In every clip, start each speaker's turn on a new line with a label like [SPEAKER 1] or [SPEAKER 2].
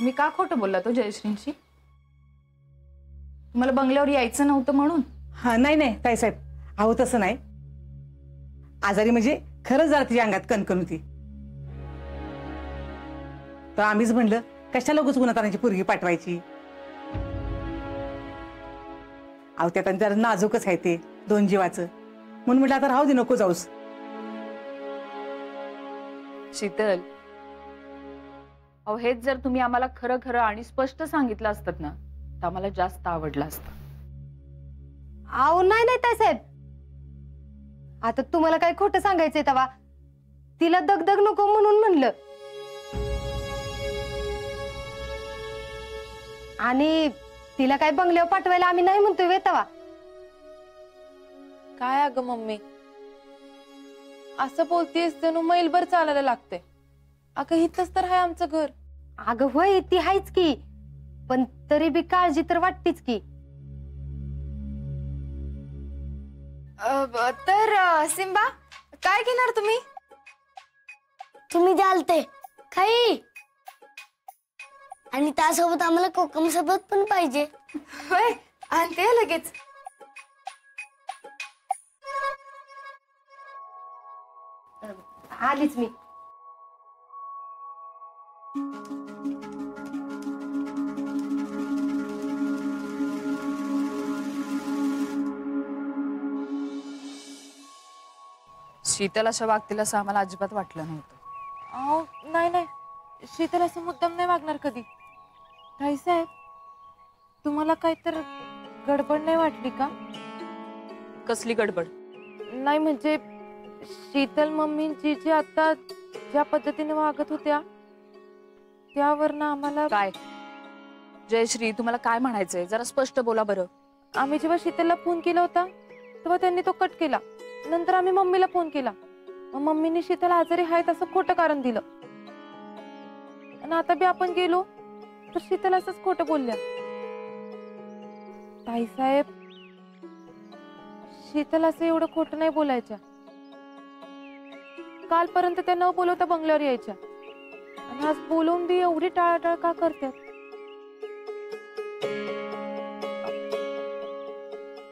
[SPEAKER 1] मी का खोटं बोलला तो जयश्रींशी? मला बंगल्यावर यायचं नव्हतं म्हणून?
[SPEAKER 2] हा नाही नाही ताईसाहेब, अहो तसं नाही. आजारी म्हणजे खरंच जरा तिच्या अंगात कणकण होती, तर आम्हीच म्हणलं कशाला उगाच गुणातारांची पोरगी पाठवायची. अहो त्यात आणि जरा नाजूकच आहे ते दोन जीवाचं, म्हणून म्हटलं आता राहू दे, नको जाऊस.
[SPEAKER 1] शीतल, अहो हेच जर तुम्ही आम्हाला खरं खरं आणि स्पष्ट सांगितलं असतात ना तर आम्हाला जास्त आवडलं असतं.
[SPEAKER 3] अहो नाही नाही ताईसाहेब, आता तुम्हाला काय खोटं सांगायचंय तवा? तिला दगदग नको म्हणून म्हणलं. आणि तिला काय बंगल्यावर पाठवायला आम्ही नाही म्हणतोय वे तवा.
[SPEAKER 4] काय अगं मम्मी, असं बोलतेस जणू मैलभर चालायला लागते. अगं इथंच तर आहे आमचं घर.
[SPEAKER 3] अगं होय ती हायच की, पण तरी बी काळजी तर वाटतीच की.
[SPEAKER 4] तर सिम्बा काय घेणार तुम्ही?
[SPEAKER 5] तुम्ही द्याल ते काही, आणि त्यासोबत आम्हाला कोकम सरबत पण पाहिजे.
[SPEAKER 4] होय आणते लगेच.
[SPEAKER 3] आलीच मी.
[SPEAKER 1] शीतल अशा वागतील असं आम्हाला अजिबात वाटलं नव्हतं.
[SPEAKER 4] अहो नाही नाही, शीतल असं मुद्दाम नाही वागणार कधी. ताईसाहेब, तुम्हाला काय तर गडबड नाही वाटली का?
[SPEAKER 1] कसली गडबड?
[SPEAKER 4] नाही म्हणजे शीतल मम्मींची जी आता ज्या पद्धतीने वागत होत्या त्यावरनं आम्हाला.
[SPEAKER 1] काय जयश्री, तुम्हाला काय म्हणायचंय? जरा स्पष्ट बोला बरं.
[SPEAKER 4] आम्ही जेव्हा शीतलला फोन केला होता तेव्हा त्यांनी तो कट केला. नंतर आम्ही मम्मीला फोन केला, मग मम्मीने शीतल आजारी आहेत असं खोटं कारण दिलं. आणि आता बी आपण गेलो तर शीतल असंच खोटं बोलल्या. ताईसाहेब, शीतल असं एवढं खोटं नाही बोलायच्या. कालपर्यंत त्या न बोलवता बंगल्यावर यायच्या, आणि आज बोलवून बी एवढी टाळाटाळ का करतात?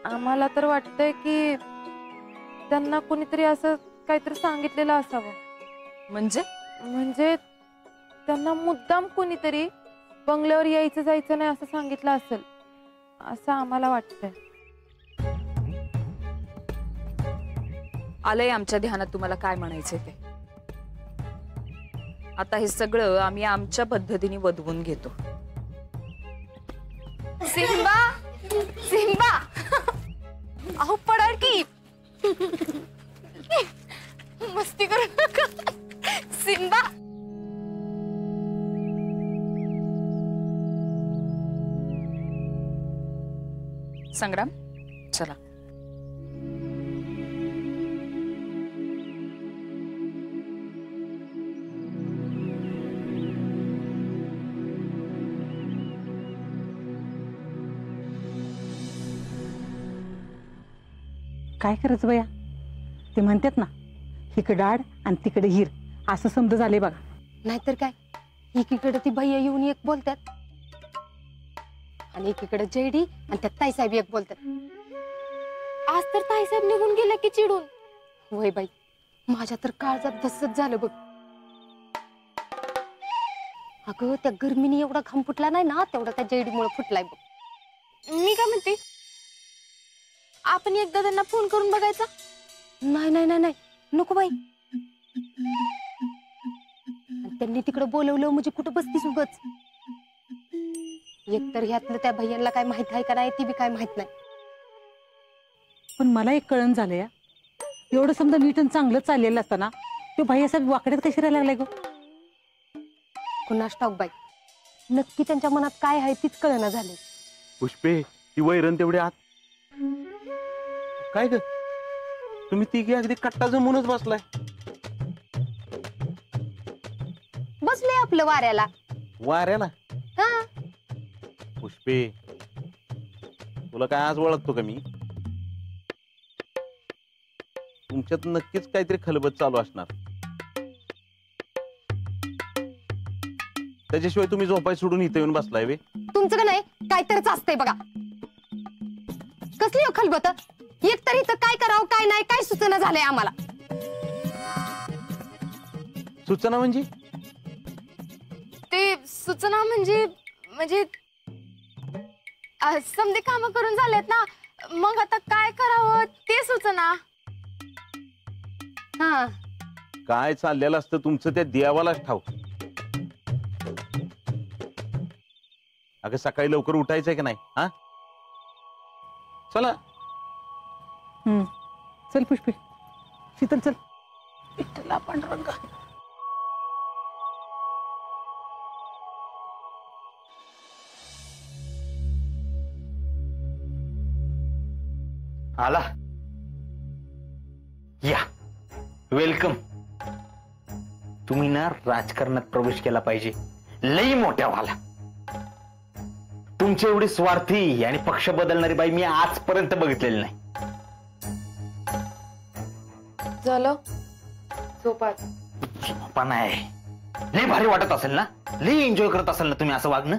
[SPEAKER 4] आम्हाला तर वाटतंय की त्यांना कोणीतरी असं काहीतरी सांगितलेलं असावं.
[SPEAKER 1] म्हणजे
[SPEAKER 4] त्यांना मुद्दाम कोणीतरी बंगल्यावर यायचं जायचं नाही असं सांगितलं असेल असं आम्हाला वाटतंय.
[SPEAKER 1] आलंय आमच्या ध्यानात तुम्हाला काय म्हणायचंय ते. आता हे सगळं आम्ही आमच्या पद्धतीने वधवून घेतो.
[SPEAKER 4] सिम्बा, सिम्बा, अहो पडाल की. मस्ती करू नका सिम्बा.
[SPEAKER 1] संग्राम, चला.
[SPEAKER 2] काय करायचं बया, ते म्हणतात ना इकडे आड आणि तिकडे हिर, असं समज झाले बघा.
[SPEAKER 3] नाहीतर काय, एकीकडे ती भैया येऊन एक बोलतात आणि एकीकडे जयडी आणि त्यात ताईसाहेब एक बोलतात. आज तर ताईसाहेब निघून गेला की चिडून. वय बाई, माझ्या तर काळजात धसच झालं बघ. अगं त्या गर्मीने एवढा घाम फुटला नाही ना तेवढा त्या जयडीमुळे फुटलाय बघ.
[SPEAKER 4] मी काय म्हणते, आपण एकदा त्यांना फोन करून बघायचा?
[SPEAKER 3] नाही नाही नाही नाही, नको बाई. त्यांनी तिकडे बोलवलं म्हणजे कुठं बसतीस उगच. एकतर ह्यातलं त्या भैयांना काय माहित आहे का नाही ती बी काय माहित नाही.
[SPEAKER 2] पण मला एक कळण झालं या, एवढं समजा नीट आणि चांगलं चाललेलं असताना तो भैया साहेब वाकड्यात कशी राहायला लागलाय ग?
[SPEAKER 3] कुणास ठाऊक बाई, नक्की त्यांच्या मनात काय आहे तीच कळना झाले.
[SPEAKER 6] पुष्पे, ती वैरण तेवढे आत काय ग? तुम्ही तिघे अगदी कट्टा जमूनच बसलाय.
[SPEAKER 3] बसले आपलं वाऱ्याला.
[SPEAKER 6] वाऱ्याला?
[SPEAKER 3] हा.
[SPEAKER 6] पुष्पे, तुला काय आज ओळखतो का मी? तुमच्यात नक्कीच काहीतरी खलबत चालू असणार. त्याच्याशिवाय तुम्ही झोपाय सोडून इथे येऊन बसलाय वे.
[SPEAKER 3] तुमचं का नाही काहीतरीच असतंय बघा. कसली खलबत एक तरी इथं काय करावं काय नाही काय सूचना झालंय आम्हाला.
[SPEAKER 6] सूचना म्हणजे?
[SPEAKER 3] ते सूचना म्हणजे म्हणजे समजे काम करून झालेत ना, मग आता काय करावं ते सूचना. हा
[SPEAKER 6] काय चाललेलं असतं तुमचं त्या देवालाच ठाव. अगं सकाळी लवकर उठायचंय की नाही? हा चला.
[SPEAKER 2] चल पुष्पे, शीतल चल. विठ्ठला पांडुरंगा.
[SPEAKER 7] आला या वेलकम. तुम्ही ना राजकारणात प्रवेश केला पाहिजे, लई मोठ्या व्हाला. तुमची एवढी स्वार्थी आणि पक्ष बदलणारी बाई मी आजपर्यंत बघितलेली नाही.
[SPEAKER 4] झालं झोपात.
[SPEAKER 7] पण आहे लई भारी वाटत असेल ना, लई एन्जॉय करत असेल ना तुम्ही असं वागणं.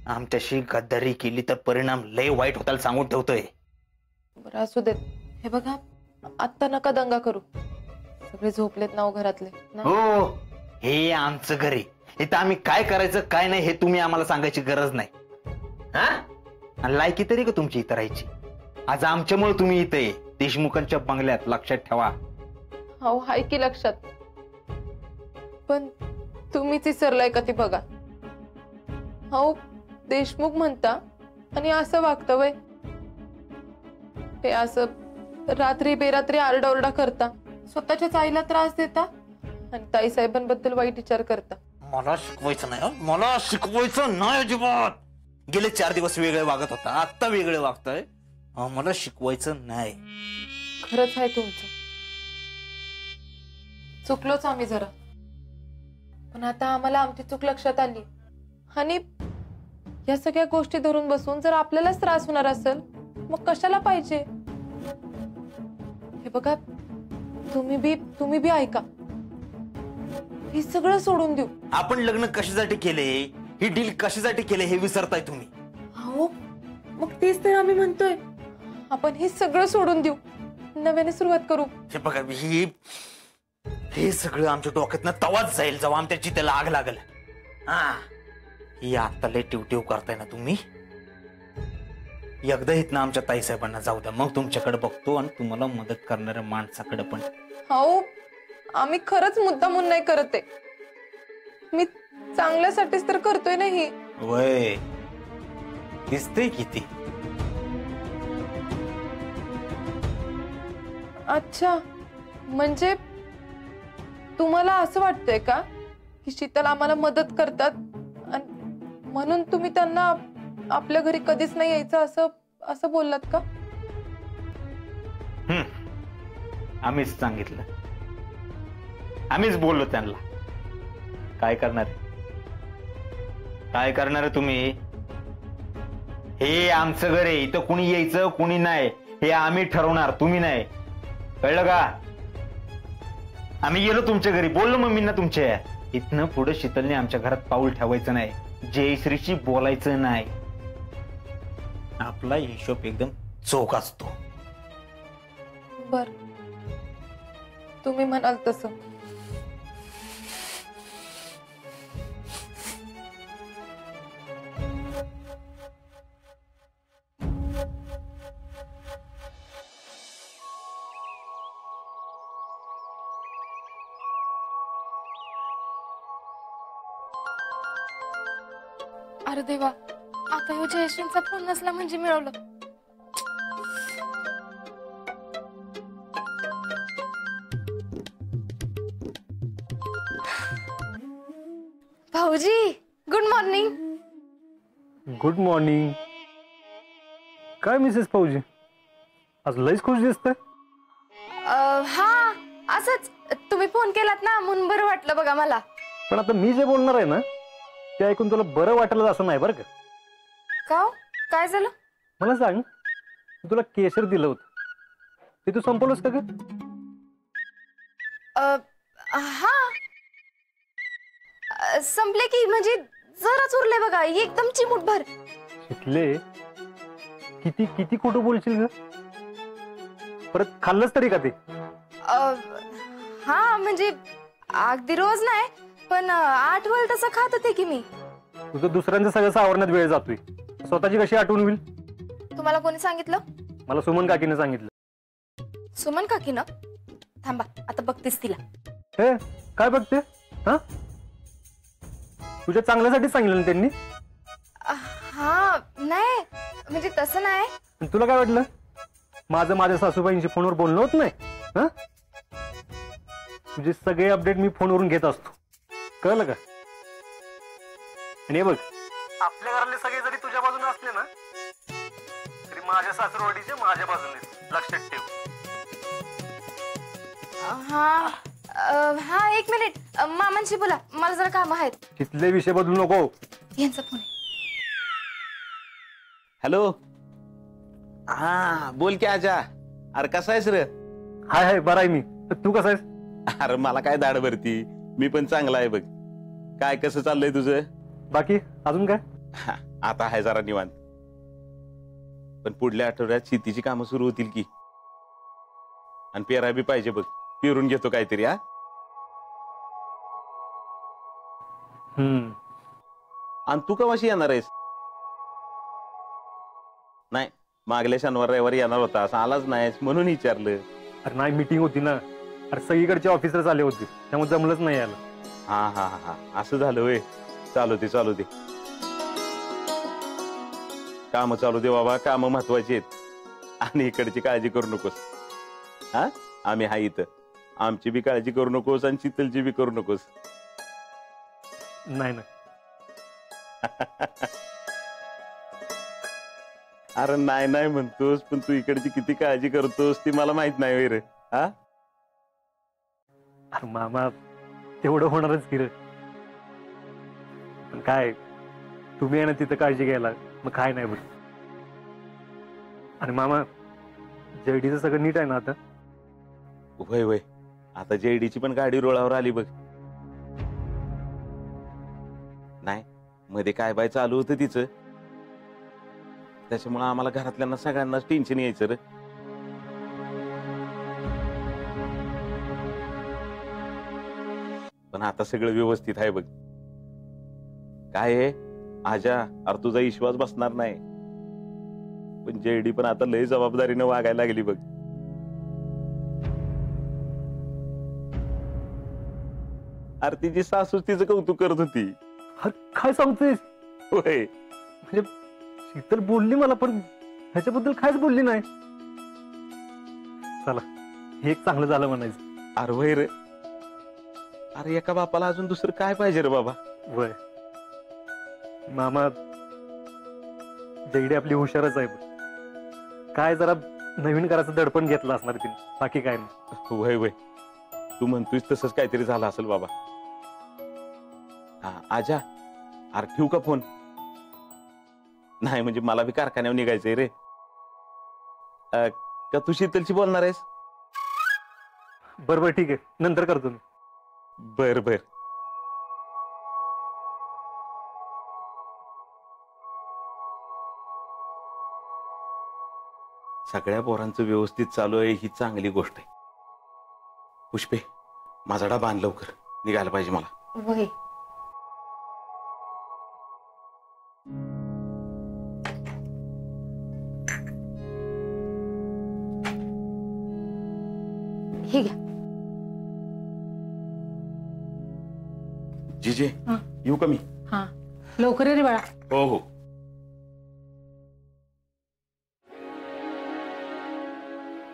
[SPEAKER 7] आमच्याशी गद्दारी केली तर परिणाम लई वाईट होताल सांगून ठेवतोय.
[SPEAKER 4] बरं असू देत. हे बघा आत्ता नका दंगा करू. सगळे झोपलेत ना घरातले ना.
[SPEAKER 7] हो हे आमचं घर आहे. इथं आम्ही काय करायचं काय नाही हे तुम्ही आम्हाला सांगायची गरज नाही. हा लायकी तरी का तुमची इथं राहायची? आज आमच्यामुळे तुम्ही इथे देशमुखांच्या बंगल्यात, लक्षात ठेवा.
[SPEAKER 4] हो हाय की लक्षात, पण तुम्हीच विसरलाय का ते बघा. हो देशमुख म्हणता आणि असं वागतं वय. ते असं रात्री बेरात्री आरडाओरडा करता, स्वतःच्याच आईला त्रास देता आणि ताई साहेबांबद्दल वाईट विचार करता.
[SPEAKER 7] मला शिकवायचं नाही, मला शिकवायचं नाही अजिबात. गेले 4 दिवस वेगळे वागत होता, आता वेगळे वागतोय. मला शिकवायचं नाही.
[SPEAKER 4] खरंच आहे तुमचं. चुकलोच आम्ही जरा, पण आता आम्हाला आमची चूक लक्षात आली. आणि या सगळ्या गोष्टी धरून बसून जर आपल्यालाच त्रास होणार असेल मग कशाला पाहिजे. हे बघा तुम्ही बी ऐका. हे सगळं सोडून देऊ.
[SPEAKER 7] आपण लग्न कशासाठी केले, ही डील कशासाठी केले हे विसरताय तुम्ही.
[SPEAKER 4] हो मग तेच तर आम्ही म्हणतोय. आपण हे सगळं सोडून देऊ, नव्याने सुरुवात करू.
[SPEAKER 7] हे बघा हे सगळं आमच्या डोक्यातनं तवाच जाईल जेव्हा आमच्या चितेला आग लागल. ही आता लय टिवटिव करताय ना तुम्ही. एकदा इथनं आमच्या ताईसाहेबांना जाऊ द्या, मग तुमच्याकडे बघतो आणि तुम्हाला मदत करणाऱ्या माणसाकडे पण.
[SPEAKER 4] हो आम्ही खरंच मुद्दामून नाही करत आहे. मी चांगल्यासाठीच तर करतोय ना ही.
[SPEAKER 7] वय दिसतंय किती.
[SPEAKER 4] अच्छा म्हणजे तुम्हाला असं वाटतंय का की शीतल आम्हाला मदत करतात आणि म्हणून तुम्ही त्यांना आपल्या घरी कधीच नाही यायचं असं बोललात का?
[SPEAKER 7] आम्हीच सांगितलं, आम्हीच बोललो त्यांना. काय करणार तुम्ही? हे आमचं घर आहे, इथं कुणी यायचं कुणी नाही हे आम्ही ठरवणार, तुम्ही नाही. कळलं का? आम्ही गेलो तुमच्या घरी, बोललो मम्मींना तुमच्या. इथनं पुढे शीतलने आमच्या घरात पाऊल ठेवायचं नाही, जयश्रीशी बोलायचं नाही. आपला हिशोब एकदम चोख असतो.
[SPEAKER 4] बर तुम्ही म्हणाल तसं.
[SPEAKER 3] अरे देवा, आता ह्यो जयश्रींचा फोन नसला म्हणजे मिळवलं. भाऊजी गुड मॉर्निंग.
[SPEAKER 8] Good morning. काय मिसेस फौजी, आज लईच खुश दिसतंय.
[SPEAKER 3] हा असंच तुम्ही फोन केलात ना म्हणून बरं वाटलं बघा मला.
[SPEAKER 8] पण आता मी जे बोलणार आहे ना ते ऐकून तुला बरं वाटलं असं नाही बरं का.
[SPEAKER 3] का काय झालं?
[SPEAKER 8] मला सांग, तुला केशर दिलं होतं ते तू संपवलंस का ग?
[SPEAKER 3] हा
[SPEAKER 4] संपले की म्हणजे जराच उरले बघा, एकदम चिमूटभर.
[SPEAKER 8] शिकले किती किती खोटं बोलशील ग? परत खाल्लंच तरी का ते?
[SPEAKER 4] हा म्हणजे अगदी रोज नाही, पण आठवल तसं खात होते की मी.
[SPEAKER 8] तुझं दुसऱ्यांचं सगळं सावरण्यात वेळ जातोय, स्वतःची कशी आठवण होईल?
[SPEAKER 4] तुम्हाला कोणी सांगितलं?
[SPEAKER 8] मला सुमन काकीने सांगितलं.
[SPEAKER 4] सुमन काकी ना? थांबा आता बघतेस तिला.
[SPEAKER 8] हे काय बघते? हा, तुझ्या चांगल्यासाठी सांगितलं ना त्यांनी.
[SPEAKER 4] हा नाही म्हणजे तसं नाही.
[SPEAKER 8] आणि तुला काय वाटलं माझ्या सासूबाईंशी फोनवर बोलणं होत नाही? हा, तुझे सगळे अपडेट मी फोनवरून घेत असतो, कळलं का? आणि हे बघ, आपल्या घरातले सगळे जरी तुझ्या बाजूने असले ना तरी माझ्या सासरवाडीचे माझ्या बाजूने, लक्षात ठेव.
[SPEAKER 4] हा हा एक मिनिट, मामांशी बोला, मला जरा काम आहेत.
[SPEAKER 8] तिथले विषय बदलू नको.
[SPEAKER 4] यांचा फोन आहे.
[SPEAKER 6] हॅलो, हा बोल की आजा. अरे कसा आहेस रे?
[SPEAKER 8] हाय हाय, बरा आहे मी. तू कसा आहेस?
[SPEAKER 6] अरे मला काय दाढ भरती, मी पण चांगला आहे बघ. काय कसं चाललंय तुझं?
[SPEAKER 8] बाकी अजून काय?
[SPEAKER 6] आता आहे जरा निवांत, पण पुढल्या आठवड्यात शेतीची कामं सुरू होतील की, आणि पेरा बी पाहिजे बघ. पेरून घेतो काहीतरी. हा, आणि तू कवाशी येणार आहेस? नाही, मागल्या शनिवार रविवारी येणार होता, असं आलाच नाहीस म्हणून विचारलं.
[SPEAKER 8] अरे नाही, मीटिंग होती ना. अरे सगळीकडचे ऑफिसर्स आले होते, त्यामुळे जमलंच नाही यायला.
[SPEAKER 6] हा हा हा, असं झालं होय. चालू दे काम चालू दे बाबा, काम महत्वाची आहेत. आणि इकडची काळजी करू नकोस. हा, आम्ही हा इथं. आमची बी काळजी करू नकोस आणि शीतलची बी करू नकोस.
[SPEAKER 8] नाही
[SPEAKER 6] अरे नाही नाही म्हणतोस, पण तू इकडची किती काळजी करतोस ती मला माहित नाही होय रे. हा,
[SPEAKER 8] अरे मामा, तेवढं होणारच की रे. पण काय, तुम्ही आहे ना तिथं काळजी घ्यायला, मग काय नाही बघ. आणि मामा, जयडीचं सगळं नीट आहे ना आता?
[SPEAKER 6] वय वय, आता जेडीची पण गाडी रुळावर आली बघ. नाही, मध्ये काय बाय चालू होतं तिचं, त्याच्यामुळे आम्हाला घरातल्यांना सगळ्यांनाच टेन्शन यायचं रे. पण आता सगळं व्यवस्थित आहे बघ. काय आहे आजा, अरे तुझा विश्वास बसणार नाही, पण जेडी पण आता लय जबाबदारीनं वागायला लागली बघ. अरे तिची सासू तिचं कौतुक करत होती.
[SPEAKER 8] काय सांगतोयस?
[SPEAKER 6] होय,
[SPEAKER 8] म्हणजे शीतल बोलली मला, पण ह्याच्याबद्दल कायच बोलली नाही. चला, हे एक चांगलं झालं म्हणायचं.
[SPEAKER 6] अरे वय रे, अरे एका बापाला अजून दुसरं काय पाहिजे रे बाबा.
[SPEAKER 8] वय मामा, जयडी आपली हुशारच आहे. काय जरा नवीन करायचं दडपण घेतलं असणार तिने, बाकी काय नाही.
[SPEAKER 6] वय वय, तू म्हणतोयस तसंच काहीतरी झालं असेल बाबा. हा आजा, अरे ठेवू का फोन? नाही म्हणजे मला बी कारखान्यावर निघायचंय रे. का तू शीतलशी बोलणार आहेस?
[SPEAKER 8] बरोबर, ठीक आहे, नंतर करतो मी.
[SPEAKER 6] बर बर. सगळ्या पोरांचं व्यवस्थित चालू आहे ही चांगली गोष्ट आहे. पुष्पे, माझा डबा आण लवकर, निघायला पाहिजे मला.
[SPEAKER 3] वय हे घ्या.
[SPEAKER 6] जीजे,
[SPEAKER 2] हा.
[SPEAKER 6] येऊ का मी?
[SPEAKER 2] हा, लवकर ये रे बाळा.
[SPEAKER 6] हो हो.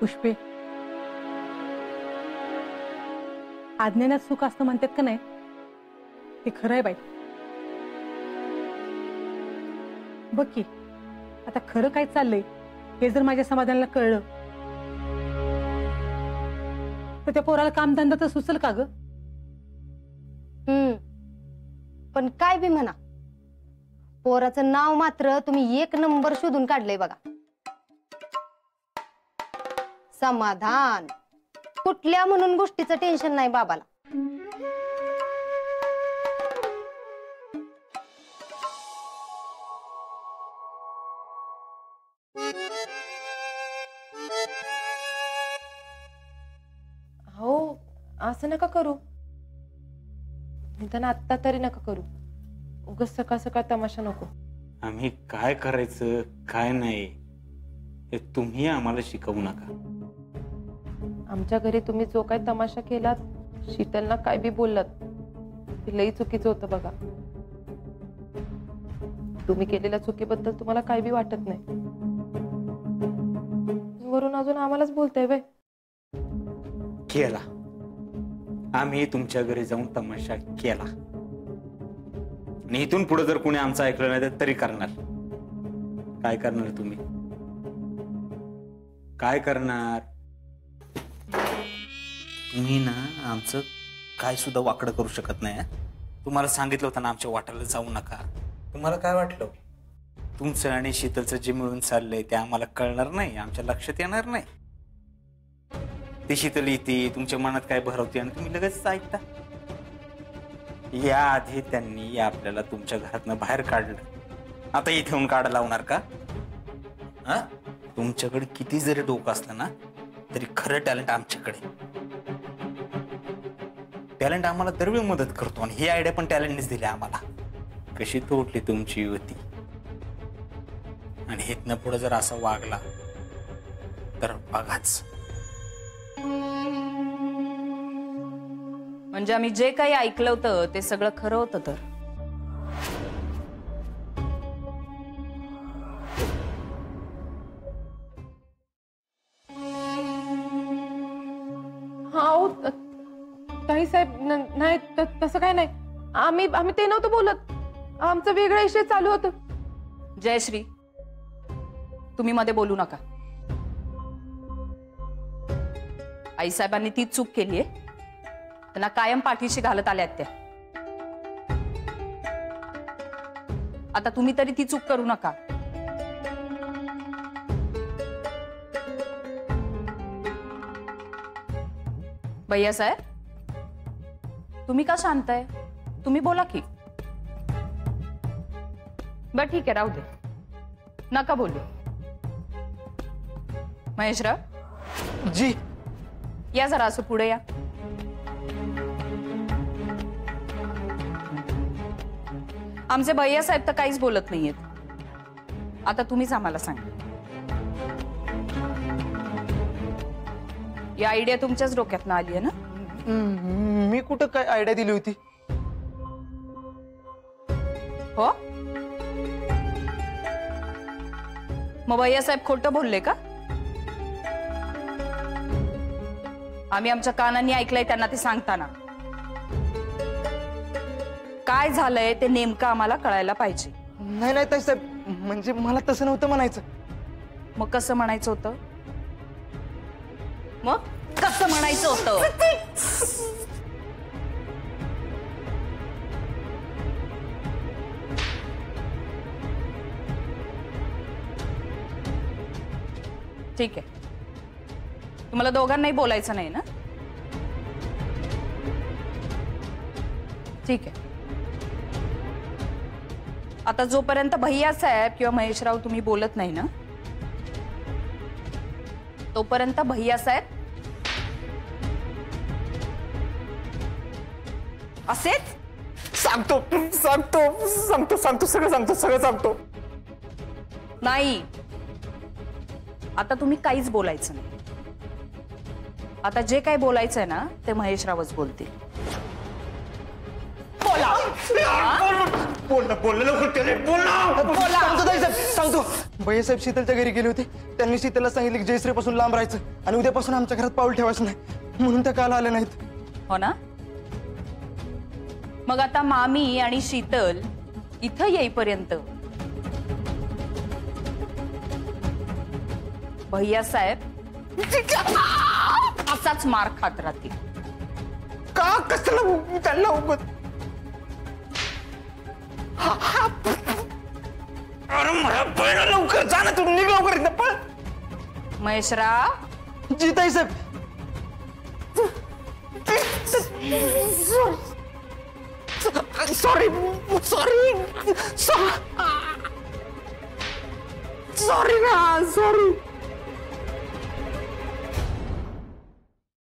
[SPEAKER 2] पुष्पे, आज्ञानात सुख असतं म्हणतात का नाही, ते खरं आहे बाई. बघ की, आता खरं काय चाललंय हे जर माझ्या समाधानाला कळलं तर त्या पोराला कामधंदा तर सुचल का ग?
[SPEAKER 3] पण काय बी म्हणा, पोराचं नाव मात्र तुम्ही एक नंबर शोधून काढलंय बघा. समाधान, कुठल्या म्हणून गोष्टीचं टेन्शन नाही बाबाला.
[SPEAKER 4] असं नका करू. निदान आत्ता तरी नका करू. उगाच सकाळ सकाळ तमाशा नको.
[SPEAKER 9] आम्ही काय करायचं काय नाही हे तुम्ही आम्हाला शिकवू नका.
[SPEAKER 4] आमच्या घरी तुम्ही जो काय तमाशा केलात, शीतलना काय बी बोललात, ते लई चुकीचं होतं बघा. तुम्ही केलेल्या चुकीबद्दल तुम्हाला काय बी वाटत नाही, वरून अजून आम्हालाच बोलताय वे.
[SPEAKER 9] केला आम्ही तुमच्या घरी जाऊन तमाशा केला आणि इथून पुढे जर कोणी आमचं ऐकलं नाही तर तरी करणार. काय करणार तुम्ही? काय करणार तुम्ही? ना आमचं काय सुद्धा वाकडं करू शकत नाही. तुम्हाला सांगितलं होतं ना आमच्या वाट्याला जाऊ नका. तुम्हाला काय वाटलं तुमचं आणि शीतलचं जे मिळून चाललंय ते आम्हाला कळणार नाही, आमच्या लक्षात येणार नाही? ती शीतल येते, तुमच्या मनात काय भरवते आणि तुम्ही लगेच ऐकता. याआधी त्यांनी आपल्याला तुमच्या घरातनं बाहेर काढलं, आता इथे येऊन काढा लावणार का? हा, तुमच्याकडे किती जरी डोकं असलं ना तरी खरं टॅलेंट आमच्याकडे. टॅलेंट आम्हाला दरवेळी मदत करतो आणि ही आयडिया पण टॅलेंटनेच दिली आम्हाला. कशी तोडली तुमची युवती. आणि हेतनं पुढे जर असं वागला तर बघाच.
[SPEAKER 1] म्हणजे आम्ही जे काही ऐकलं होतं ते सगळं खरं होतं तर?
[SPEAKER 4] हा ताई साहेब नाही तसं काय नाही. आम्ही ते नव्हतं बोलत. आमचं वेगळा विषय चालू होतं.
[SPEAKER 1] जयश्री, तुम्ही मध्ये बोलू नका. आईसाहेबांनी ती चूक केलीये, त्यांना कायम पाठीशी घालत आल्यात त्या. आता तुम्ही तरी ती चूक करू नका. भैया साहेब, तुम्ही का शांत आहे? तुम्ही बोला की. बर ठीक आहे, राहू दे, नका बोलू. महेशराव
[SPEAKER 10] जी,
[SPEAKER 1] या जरा असं पुढे या. आमचे भैया साहेब तर काहीच बोलत नाहीयेत. आता तुम्हीच आम्हाला सांगा, ही आयडिया तुमच्याच डोक्यातनं आली आहे ना?
[SPEAKER 10] मी कुठं काय आयडिया दिली होती?
[SPEAKER 1] हो, मग भैया साहेब खोटं बोलले का? आम्ही आमच्या कानांनी ऐकलंय त्यांना ते सांगताना. काय झालंय ते नेमकं आम्हाला कळायला पाहिजे.
[SPEAKER 10] नाही नाही ताई साहेब, म्हणजे मला तसं नव्हतं म्हणायचं.
[SPEAKER 1] मग कसं म्हणायचं होतं? मग कसं म्हणायचं होतं? ठीक आहे, तुम्हाला दोघांनाही बोलायचं नाही ना? ठीक आहे. आता जोपर्यंत भैया साहेब किंवा महेशराव तुम्ही बोलत नाही ना, तोपर्यंत भैया साहेब असेच
[SPEAKER 10] सांगतो सांगतो सांगतो सांगतो सगळं सांगतो.
[SPEAKER 1] नाही, आता तुम्ही काहीच बोलायचं नाही. आता जे काही बोलायचंय ना ते महेशरावच बोलतील.
[SPEAKER 10] सांगतो. भैया साहेब शीतलच्या घरी गेले होते. त्यांनी शीतलला सांगितले की जयश्रीपासून लांब राहायचं आणि उद्यापासून आमच्या घरात पाऊल ठेवायचं नाही, म्हणून त्या काल आल्या नाहीत.
[SPEAKER 1] हो ना? मग आता मामी आणि शीतल इथं येईपर्यंत भैया साहेब असाच मार खात राहतील.
[SPEAKER 10] का? कसलं त्यांना उगत? अरे मला लवकर जा ना, तू निघ लवकर इथं पळ.
[SPEAKER 1] महेशराव.
[SPEAKER 10] जी ताई साहेब. Sorry sorry sorry sorry.